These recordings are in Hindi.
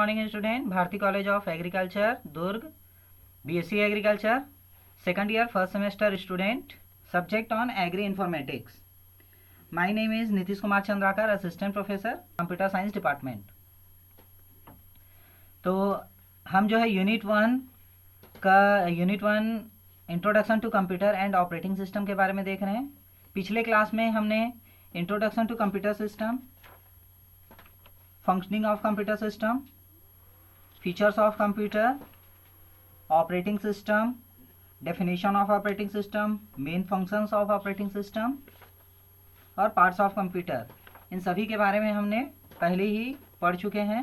morning student. Bharti College of Agriculture, Durg, BSc Agriculture, second year, first semester student. Subject on Agri Informatics. My name is Nitish Kumar Chandrakar, Assistant Professor, Computer Science Department. तो हम जो है unit one introduction to computer and operating system के बारे में देख रहे हैं। पिछले क्लास में हमने introduction to computer system, functioning of computer system, features of computer, operating system, definition of operating system, main functions of operating system और पार्ट्स ऑफ कंप्यूटर, इन सभी के बारे में हमने पहले ही पढ़ चुके हैं।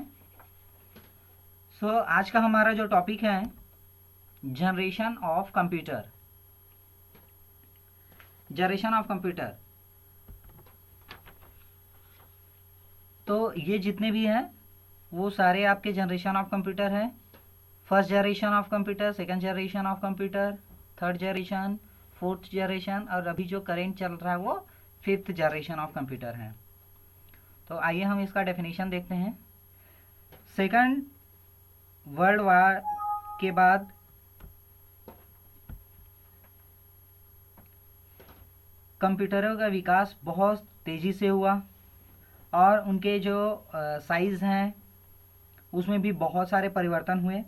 आज का हमारा जो टॉपिक है generation of computer. Generation of computer, तो ये जितने भी हैं वो सारे आपके जनरेशन ऑफ कंप्यूटर हैं। First generation of computer, second generation of computer, third generation, fourth generation और अभी जो करेंट चल रहा है वो फिफ्थ जनरेशन ऑफ कंप्यूटर है। तो आइए हम इसका डेफिनेशन देखते हैं। सेकंड वर्ल्ड वॉर के बाद कंप्यूटरों का विकास बहुत तेज़ी से हुआ और उनके जो साइज़ हैं उसमें भी बहुत सारे परिवर्तन हुए।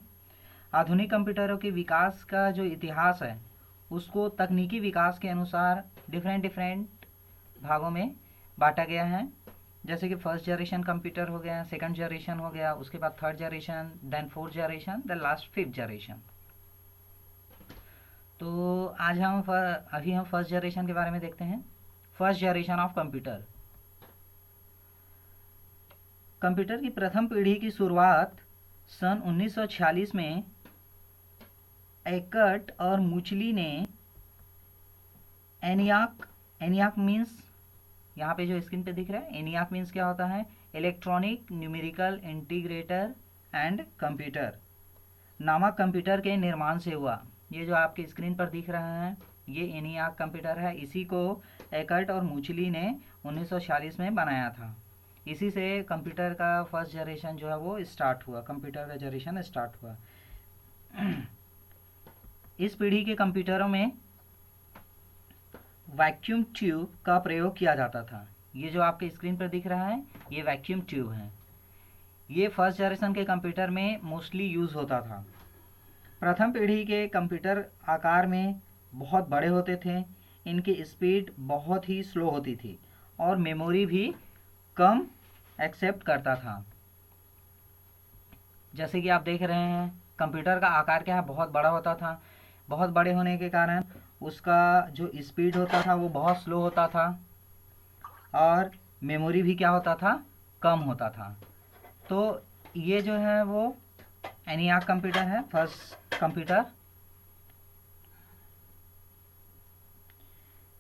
आधुनिक कंप्यूटरों के विकास का जो इतिहास है उसको तकनीकी विकास के अनुसार डिफरेंट भागों में बांटा गया है। जैसे कि फर्स्ट जनरेशन कंप्यूटर हो गया, सेकंड जनरेशन हो गया, उसके बाद third generation, then fourth generation, then last fifth generation. तो आज अभी हम फर्स्ट जनरेशन के बारे में देखते हैं। First generation of computer. Computer की प्रथम पीढ़ी की शुरुआत सन 1946 में एकर्ट और मुचली ने एनियाक मीन्स, यहाँ पे जो स्क्रीन पे दिख रहा है एनियाक मीन्स क्या होता है, electronic numerical integrator and computer नामक कंप्यूटर के निर्माण से हुआ। ये जो आपके स्क्रीन पर दिख रहा है ये एनियाक कंप्यूटर है। इसी को एकर्ट और मुचली ने 1946 में बनाया था। इसी से कंप्यूटर का फर्स्ट जनरेशन जो है वो स्टार्ट हुआ, कंप्यूटर का जनरेशन स्टार्ट हुआ। इस पीढ़ी के कंप्यूटरों में वैक्यूम ट्यूब का प्रयोग किया जाता था। ये जो आपके स्क्रीन पर दिख रहा है ये वैक्यूम ट्यूब है। ये फर्स्ट जनरेशन के कंप्यूटर में मोस्टली यूज़ होता था। प्रथम पीढ़ी के कंप्यूटर आकार में बहुत बड़े होते थे, इनकी स्पीड बहुत ही स्लो होती थी और मेमोरी भी कम एक्सेप्ट करता था। जैसे कि आप देख रहे हैं कंप्यूटर का आकार क्या है, बहुत बड़ा होता था। बहुत बड़े होने के कारण उसका जो स्पीड होता था वो बहुत स्लो होता था और मेमोरी भी क्या होता था, कम होता था। तो ये जो है वो एनियाक कंप्यूटर है, फर्स्ट कंप्यूटर।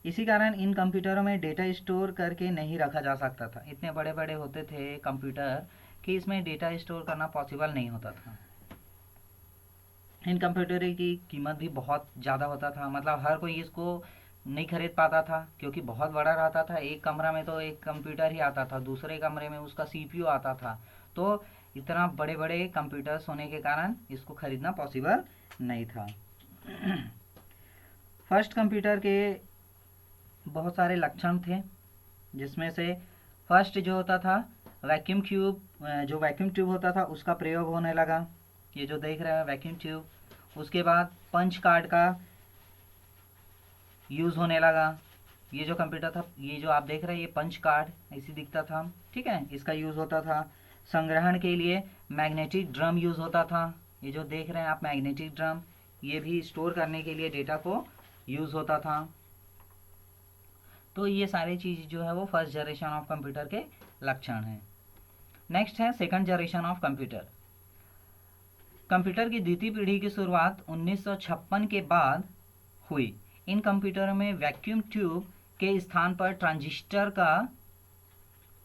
इसी कारण इन कंप्यूटरों में डेटा स्टोर करके नहीं रखा जा सकता था। इतने बड़े बड़े होते थे कंप्यूटर कि इसमें डेटा स्टोर करना पॉसिबल नहीं होता था। इन कंप्यूटरों की कीमत भी बहुत ज़्यादा होता था, मतलब हर कोई इसको नहीं खरीद पाता था क्योंकि बहुत बड़ा रहता था। एक कमरा में तो एक कंप्यूटर ही आता था, दूसरे कमरे में उसका CPU आता था। तो इतना बड़े बड़े कंप्यूटर्स होने के कारण इसको खरीदना पॉसिबल नहीं था। फर्स्ट कंप्यूटर के बहुत सारे लक्षण थे, जिसमें से फर्स्ट जो होता था वैक्यूम ट्यूब, जो वैक्यूम ट्यूब होता था उसका प्रयोग होने लगा। ये जो देख रहे हैं वैक्यूम ट्यूब। उसके बाद पंच कार्ड का यूज़ होने लगा। ये जो कंप्यूटर था, ये जो आप देख रहे हैं ये पंच कार्ड ऐसी दिखता था, ठीक है, इसका यूज़ होता था। संग्रहण के लिए मैग्नेटिक ड्रम यूज़ होता था। ये जो देख रहे हैं आप मैग्नेटिक ड्रम, ये भी स्टोर करने के लिए डेटा को यूज़ होता था। तो ये सारी चीज़ जो है वो फर्स्ट जनरेशन ऑफ कंप्यूटर के लक्षण हैं। नेक्स्ट है second generation of computer. Computer की द्वितीय पीढ़ी की शुरुआत 1956 के बाद हुई। इन कंप्यूटरों में वैक्यूम ट्यूब के स्थान पर ट्रांजिस्टर का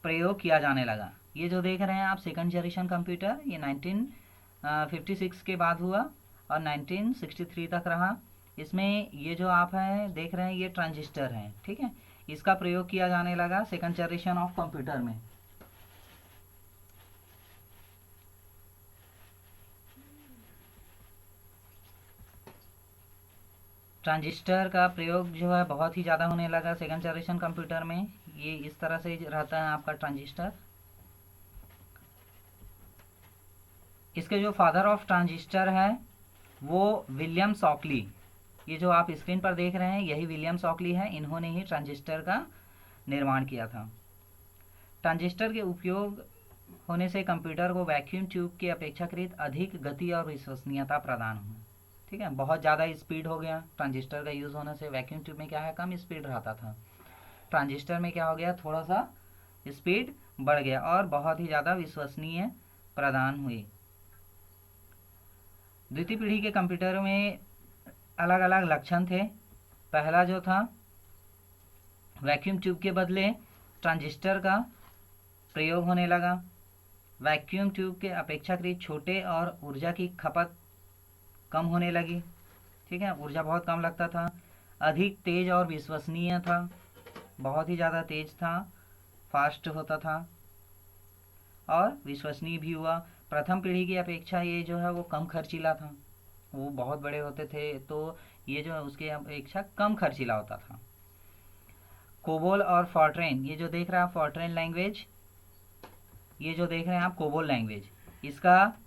प्रयोग किया जाने लगा। ये जो देख रहे हैं आप सेकंड जनरेशन कंप्यूटर, ये 1956 के बाद हुआ और 1963 तक रहा। इसमें ये जो आप हैं देख रहे हैं ये ट्रांजिस्टर हैं, ठीक है, इसका प्रयोग किया जाने लगा सेकंड जनरेशन ऑफ कंप्यूटर में। ट्रांजिस्टर का प्रयोग जो है बहुत ही ज़्यादा होने लगा सेकंड जनरेशन कंप्यूटर में। ये इस तरह से रहता है आपका ट्रांजिस्टर। इसके जो फादर ऑफ ट्रांजिस्टर है वो विलियम शॉकली, ये जो आप स्क्रीन पर देख रहे हैं यही विलियम शॉकली है। इन्होंने ही ट्रांजिस्टर का निर्माण किया था। ट्रांजिस्टर के उपयोग होने से कंप्यूटर को वैक्यूम ट्यूब के अपेक्षाकृत अधिक गति और विश्वसनीयता प्रदान हुई। ठीक है, बहुत ज़्यादा स्पीड हो गया ट्रांजिस्टर का यूज़ होने से। वैक्यूम ट्यूब में क्या है, कम स्पीड रहता था। ट्रांजिस्टर में क्या हो गया, थोड़ा सा स्पीड बढ़ गया और बहुत ही ज़्यादा विश्वसनीय प्रदान हुई। द्वितीय पीढ़ी के कंप्यूटर में अलग अलग लक्षण थे। पहला जो था, वैक्यूम ट्यूब के बदले ट्रांजिस्टर का प्रयोग होने लगा। वैक्यूम ट्यूब के अपेक्षाकृत छोटे और ऊर्जा की खपत कम होने लगी। ठीक है, ऊर्जा बहुत कम लगता था। अधिक तेज और विश्वसनीय था, बहुत ही ज़्यादा तेज था, फास्ट होता था और विश्वसनीय भी हुआ। प्रथम पीढ़ी की अपेक्षा ये जो है वो कम खर्चीला था। वो बहुत बड़े होते थे तो ये जो है उसके अपेक्षा कम खर्चीला होता था। कोबोल और फॉर्ट्रेन, ये जो देख रहे हैं आप फॉर्ट्रेन लैंग्वेज, ये जो देख रहे हैं आप कोबोल लैंग्वेज, इसका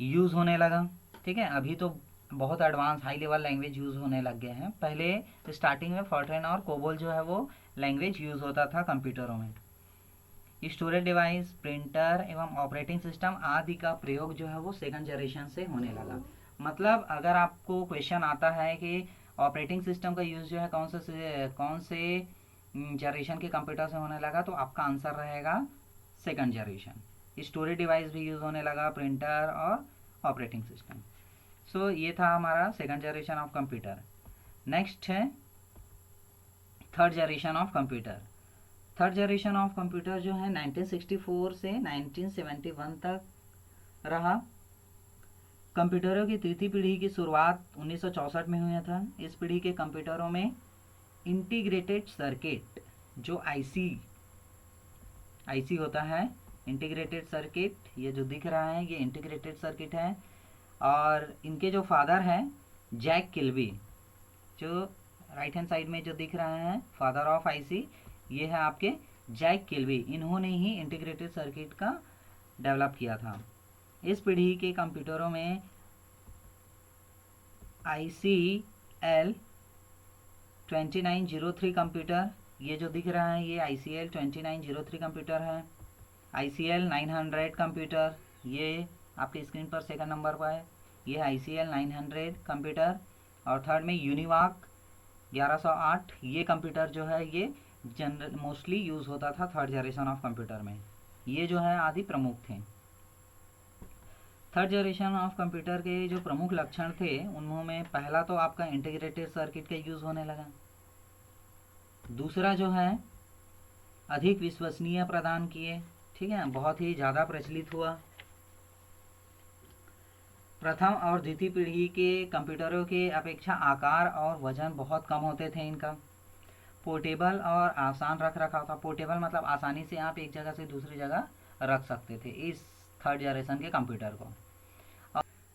यूज़ होने लगा। ठीक है, अभी तो बहुत advance high level language use होने लग गए हैं। पहले स्टार्टिंग में फॉर्ट्रेन और कोबोल जो है वो लैंग्वेज यूज़ होता था कंप्यूटरों में। स्टोरेज डिवाइस, प्रिंटर एवं ऑपरेटिंग सिस्टम आदि का प्रयोग जो है वो सेकंड जनरेशन से होने लगा। मतलब अगर आपको क्वेश्चन आता है कि ऑपरेटिंग सिस्टम का यूज़ जो है कौन से जनरेशन के कंप्यूटर से होने लगा, तो आपका आंसर रहेगा सेकंड जनरेशन। स्टोरेज डिवाइस भी यूज़ होने लगा, प्रिंटर और ऑपरेटिंग सिस्टम। सो ये था हमारा second generation of computer. Next है third generation of computer. Third generation of computer जो है 1964 से 1971 तक रहा। कंप्यूटरों की तृतीय पीढ़ी की शुरुआत 1964 में हुआ था। इस पीढ़ी के कंप्यूटरों में इंटीग्रेटेड सर्किट, जो आईसी होता है, इंटीग्रेटेड सर्किट, ये जो दिख रहा है ये इंटीग्रेटेड सर्किट है। और इनके जो फादर हैं जैक किल्बी, जो राइट हैंड साइड में जो दिख रहा है फादर ऑफ आईसी, ये है आपके जैक किल्बी। इन्होंने ही इंटीग्रेटेड सर्किट का डेवलप किया था। इस पीढ़ी के कंप्यूटरों में ICL 2903 कंप्यूटर, ये जो दिख रहा है ये ICL 2903 कंप्यूटर है। ICL 900 कंप्यूटर, ये आपके स्क्रीन पर सेकंड नंबर पर है, ये ICL 900 कंप्यूटर। और थर्ड में यूनिवाक 1108, ये कंप्यूटर जो है ये जनरल मोस्टली यूज़ होता था थर्ड जनरेशन ऑफ कंप्यूटर में। ये जो है आदि प्रमुख थे। थर्ड जनरेशन ऑफ कंप्यूटर के जो प्रमुख लक्षण थे उनमें पहला तो आपका इंटीग्रेटेड सर्किट का यूज़ होने लगा। दूसरा जो है अधिक विश्वसनीय प्रदान किए। ठीक है, बहुत ही ज़्यादा प्रचलित हुआ। प्रथम और द्वितीय पीढ़ी के कंप्यूटरों के अपेक्षा आकार और वजन बहुत कम होते थे इनका। पोर्टेबल और आसान रख रखाव था। पोर्टेबल मतलब आसानी से आप एक जगह से दूसरी जगह रख सकते थे इस थर्ड जनरेशन के कंप्यूटर को।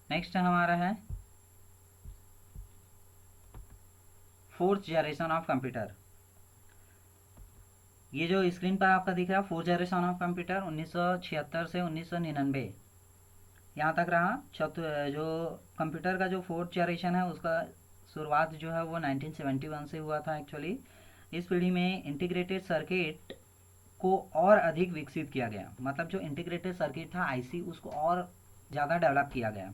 नेक्स्ट हमारा है फोर्थ जनरेशन ऑफ कंप्यूटर। ये जो स्क्रीन पर आपका दिख रहा है फोर्थ जनरेशन ऑफ कंप्यूटर 1976 से 1999 यहाँ तक रहा। जो कंप्यूटर का जो फोर्थ जनरेशन है उसका शुरुआत जो है वो 1971 से हुआ था एक्चुअली। इस पीढ़ी में इंटीग्रेटेड सर्किट को और अधिक विकसित किया गया। मतलब जो इंटीग्रेटेड सर्किट था आईसी, उसको और ज़्यादा डेवलप किया गया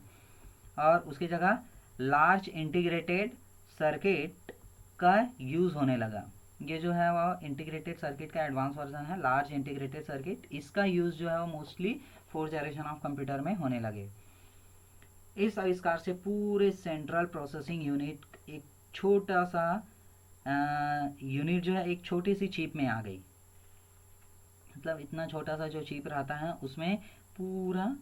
और उसकी जगह लार्ज इंटीग्रेटेड सर्किट का यूज़ होने लगा। ये जो है वो इंटीग्रेटेड सर्किट का एडवांस वर्जन है, लार्ज इंटीग्रेटेड सर्किट। इसका यूज़ जो है वो mostly fourth generation of computer में होने लगे। इस आविष्कार से पूरे सेंट्रल प्रोसेसिंग यूनिट, एक छोटा सा यूनिट जो है एक छोटी सी चिप में आ गई। मतलब इतना छोटा सा जो चिप रहता है उसमें पूरा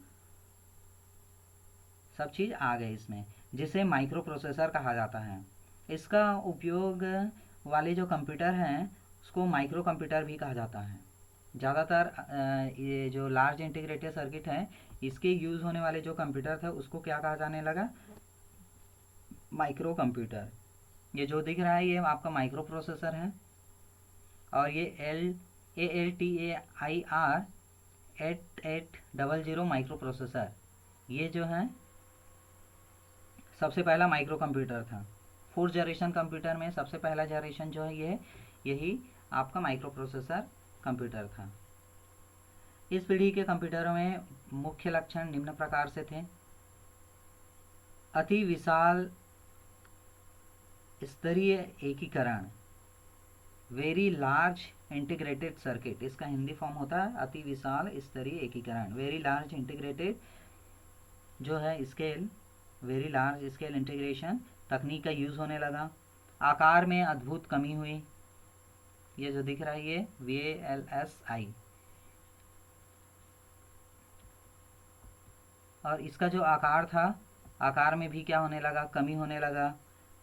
सब चीज़ आ गई इसमें, जिसे माइक्रो प्रोसेसर कहा जाता है। इसका उपयोग वाले जो कंप्यूटर हैं उसको माइक्रो कंप्यूटर भी कहा जाता है। ज़्यादातर ये जो लार्ज इंटीग्रेटेड सर्किट है इसके यूज़ होने वाले जो कंप्यूटर थे उसको क्या कहा जाने लगा, माइक्रो कंप्यूटर। ये जो दिख रहा है ये आपका माइक्रो प्रोसेसर है, और ये ALTAIR 8800 माइक्रो प्रोसेसर, ये जो है सबसे पहला माइक्रो कंप्यूटर था। 4th जनरेशन कंप्यूटर में सबसे पहला जनरेशन जो है ये यही आपका माइक्रो प्रोसेसर कंप्यूटर था। इस पीढ़ी के कंप्यूटरों में मुख्य लक्षण निम्न प्रकार से थे। अति विशाल स्तरीय एकीकरण, वेरी लार्ज इंटीग्रेटेड सर्किट, इसका हिंदी फॉर्म होता है अति विशाल स्तरीय एकीकरण। वेरी लार्ज इंटीग्रेटेड जो है scale, very large scale integration तकनीक का यूज़ होने लगा। आकार में अद्भुत कमी हुई, ये जो दिख रहा है ये VLSI, और इसका जो आकार था, आकार में भी क्या होने लगा, कमी होने लगा।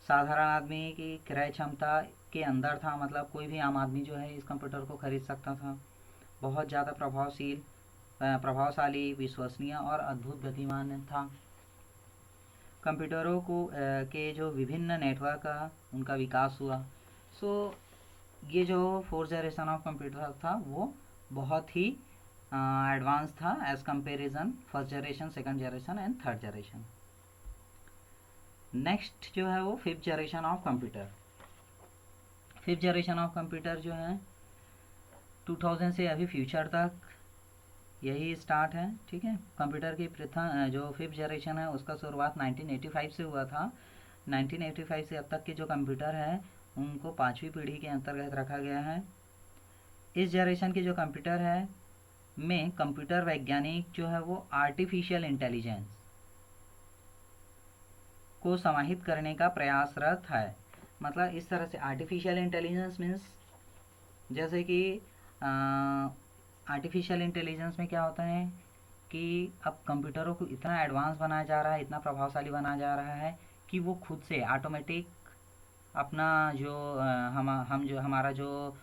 साधारण आदमी की क्रय क्षमता के अंदर था, मतलब कोई भी आम आदमी जो है इस कंप्यूटर को खरीद सकता था। बहुत ज़्यादा प्रभावशाली, विश्वसनीय और अद्भुत गतिमान था। कंप्यूटरों को के जो विभिन्न नेटवर्क का उनका विकास हुआ। सो ये जो 4th जनरेशन ऑफ कंप्यूटर था वो बहुत ही एडवांस था as comparison 1st generation, 2nd generation and 3rd generation. Next जो है वो 5th generation of computer. 5th generation of computer जो है 2000 से अभी फ्यूचर तक यही स्टार्ट है, ठीक है। कंप्यूटर की प्रथम जो 5th जनरेशन है उसका शुरुआत 1985 से हुआ था। 1985 से अब तक के जो कंप्यूटर है उनको 5वीं पीढ़ी के अंतर्गत रखा गया है। इस जनरेशन के जो कंप्यूटर है में कंप्यूटर वैज्ञानिक जो है वो आर्टिफिशियल इंटेलिजेंस को समाहित करने का प्रयासरत है। मतलब इस तरह से आर्टिफिशियल इंटेलिजेंस मीन्स जैसे कि आर्टिफिशियल इंटेलिजेंस में क्या होता है कि अब कंप्यूटरों को इतना एडवांस बनाया जा रहा है, इतना प्रभावशाली बनाया जा रहा है कि वो खुद से ऑटोमेटिक अपना जो हम जो हमारा जो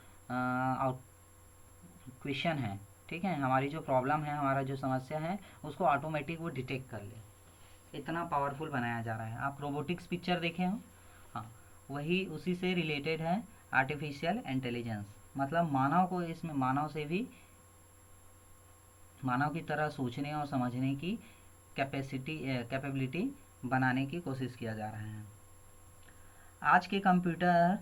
क्वेश्चन है, ठीक है, हमारी जो प्रॉब्लम है, हमारा जो समस्या है उसको ऑटोमेटिक वो डिटेक्ट कर ले, इतना पावरफुल बनाया जा रहा है। आप रोबोटिक्स पिक्चर देखे हो, हाँ, वही उसी से रिलेटेड है आर्टिफिशियल इंटेलिजेंस। मतलब मानव को इसमें मानव की तरह सोचने और समझने की कैपेबिलिटी बनाने की कोशिश किया जा रहा है। आज के कंप्यूटर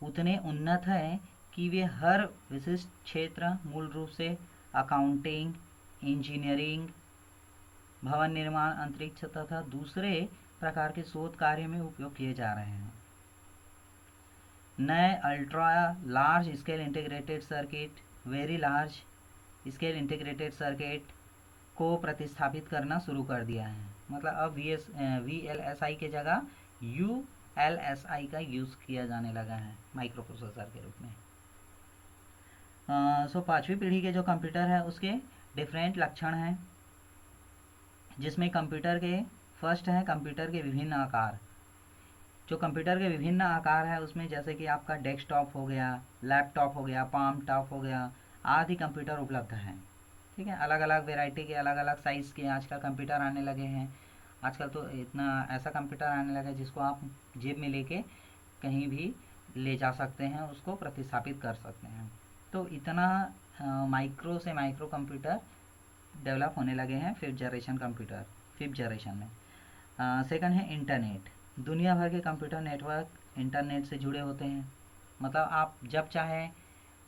उतने उन्नत हैं कि वे हर विशिष्ट क्षेत्र, मूल रूप से अकाउंटिंग, इंजीनियरिंग, भवन निर्माण, अंतरिक्ष तथा दूसरे प्रकार के शोध कार्य में उपयोग किए जा रहे हैं। नए ultra large scale integrated circuit, very large scale integrated circuit को प्रतिस्थापित करना शुरू कर दिया है। मतलब अब VLSI के जगह ULSI का यूज़ किया जाने लगा है माइक्रो प्रोसेसर के रूप में। सो 5वीं पीढ़ी के जो कंप्यूटर है उसके डिफरेंट लक्षण हैं, जिसमें कंप्यूटर के फर्स्ट है कंप्यूटर के विभिन्न आकार। जो कंप्यूटर के विभिन्न आकार है उसमें जैसे कि आपका डेस्कटॉप हो गया, लैपटॉप हो गया, पाम टॉप हो गया, आदि कंप्यूटर उपलब्ध हैं, ठीक है। अलग अलग वेराइटी के, अलग अलग साइज़ के आजकल कंप्यूटर आने लगे हैं। आजकल तो इतना ऐसा कंप्यूटर आने लगा है जिसको आप जेब में लेके कहीं भी ले जा सकते हैं, उसको प्रतिस्थापित कर सकते हैं। तो इतना माइक्रो से माइक्रो कंप्यूटर डेवलप होने लगे हैं 5th generation computer, 5th generation में। सेकंड है इंटरनेट। दुनिया भर के कंप्यूटर नेटवर्क इंटरनेट से जुड़े होते हैं। मतलब आप जब चाहे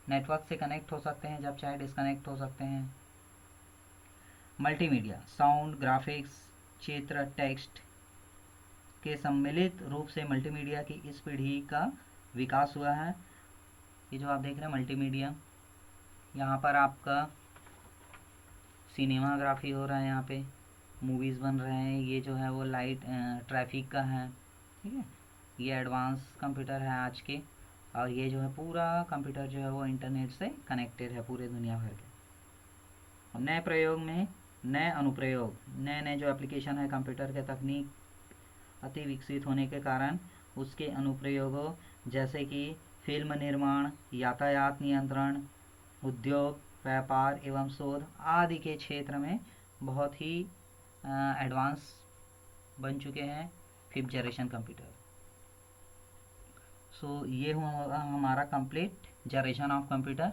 नेटवर्क से कनेक्ट हो सकते हैं, जब चाहे डिस्कनेक्ट हो सकते हैं। मल्टीमीडिया, साउंड, ग्राफिक्स, चित्र, टेक्स्ट के सम्मिलित रूप से मल्टीमीडिया की इस पीढ़ी का विकास हुआ है। ये जो आप देख रहे हैं मल्टीमीडिया, यहाँ पर आपका सिनेमाग्राफी हो रहा है, यहाँ पे मूवीज़ बन रहे हैं। ये जो है वो लाइट ट्रैफिक का है, ठीक है। ये एडवांस कंप्यूटर है आज के, और ये जो है पूरा कंप्यूटर जो है वो इंटरनेट से कनेक्टेड है पूरे दुनिया भर के। नए प्रयोग में नए अनुप्रयोग, नए नए जो एप्लीकेशन है कंप्यूटर के तकनीक अति विकसित होने के कारण उसके अनुप्रयोगों जैसे कि फिल्म निर्माण, यातायात नियंत्रण, उद्योग, व्यापार एवं शोध आदि के क्षेत्र में बहुत ही एडवांस बन चुके हैं 5th जनरेशन कंप्यूटर। सो ये हुआ हमारा complete generation of computer.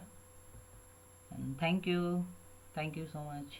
Thank you so much.